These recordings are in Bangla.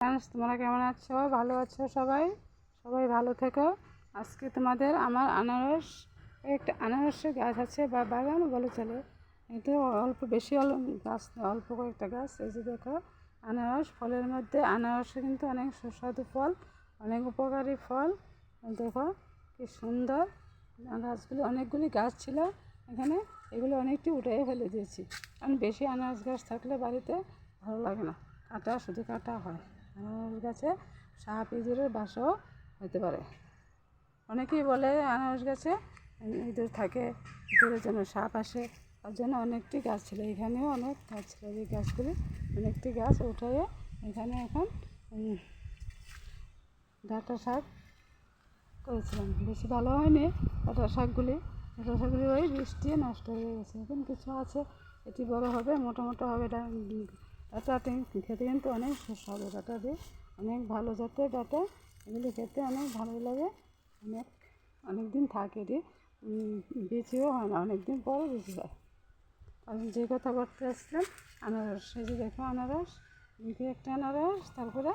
ফ্রেন্ডস, তোমরা কেমন আছো? ভালো আছো? সবাই সবাই ভালো থেকো। আজকে তোমাদের আমার একটা আনারসের গাছ আছে বা বাগানও বলে চলে। এটা অল্প বেশি গাছ, অল্প কয়েকটা গাছ। এই যে দেখো, আনারস ফলের মধ্যে আনারসে কিন্তু অনেক সুস্বাদু ফল, অনেক উপকারী ফল। দেখো কি সুন্দর গাছগুলি, অনেকগুলি গাছ ছিল এখানে। এগুলো অনেকটি উঠে ফেলে দিয়েছি, কারণ বেশি আনারস গাছ থাকলে বাড়িতে ভালো লাগে না, শুধু কাটা হয়। আনারস গাছে সাপ ইঁদুরের বাসাও হতে পারে। অনেকেই বলে আনারস গাছে ইঁদুর থাকে, ইঁদুরের জন্য সাপ আসে, তার জন্য অনেকটি গাছ ছিল। এখানেও অনেক গাছ ছিল, এই গাছগুলি অনেকটি গাছ উঠে এখানে এখন ডাঁটা শাক করেছিলাম। বেশি ভালো হয়নি ডাঁটা শাকগুলি ওই বৃষ্টি নষ্ট হয়ে গেছে। এখন কিছু আছে, এটি বড় হবে, মোটা হবে। ডাঁটাটি খেতে কিন্তু অনেক সুস্বাদু, ডাঁটা দিয়ে অনেক ভালো জাতের ডাঁটা, এগুলি খেতে অনেক ভালো লাগে। অনেক দিন থাকে, এটি বেঁচেও হয় না, অনেক দিন পরে বেঁচে যায়। আমি যে কথা বলতে আসছিলাম, আনারস। এই যে দেখো আনারস, এদিকে একটা আনারস, তারপরে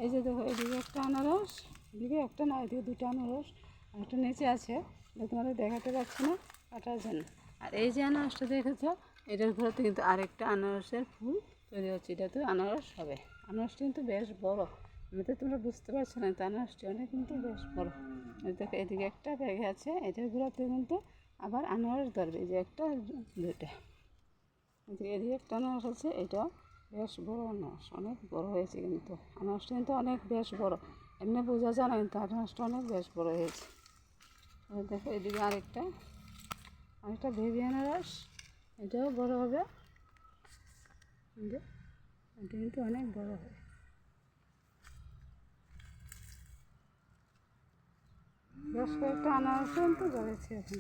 এই যে দেখো এদিকে একটা আনারস, এদিকে একটা না, এদিকে দুটো আনারস, আর একটা নিচে আছে, তোমাদের দেখাতে পারছি না কাটার জন্য। আর এই যে আনারসটা দেখেছো, এটার ঘরেতে কিন্তু আরেকটা আনারসের ফুল তৈরি হচ্ছে, এটা তো আনারস হবে। আনারসটি কিন্তু বেশ বড়, এমনিতে তোমরা বুঝতে পারছো না, তো আনারসটি অনেক কিন্তু বেশ বড়। দেখো এদিকে একটা ব্যাগে আছে, এটার ঘোরাতে কিন্তু আবার আনারস ধরবে, এই যে একটা দুটা, এদিকে একটা আনারস আছে, এটা বেশ বড় আনারস, অনেক বড় হয়েছে কিন্তু আনারসটা কিন্তু অনেক বেশ বড়। এমনি বোঝা যায় না, কিন্তু আনারসটা অনেক বেশ বড় হয়েছে। দেখো এদিকে আরেকটা বেবি আনারস, এটাও বড় হবে, এটা কিন্তু অনেক বড় হবে। বেশ কয়েকটা আনারস কিন্তু ধরেছে এখন,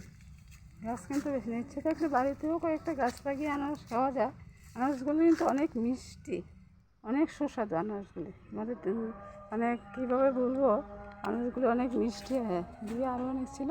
গাছ কিন্তু বেশি নেই। ইচ্ছে থাকলে বাড়িতেও কয়েকটা গাছ লাগিয়ে আনারস খাওয়া যায়। আনারসগুলি কিন্তু অনেক মিষ্টি, অনেক সুস্বাদু আনারসগুলি। মানে কীভাবে বলবো, আনারসগুলি অনেক মিষ্টি হয়। দিয়ে আরও অনেক ছিল,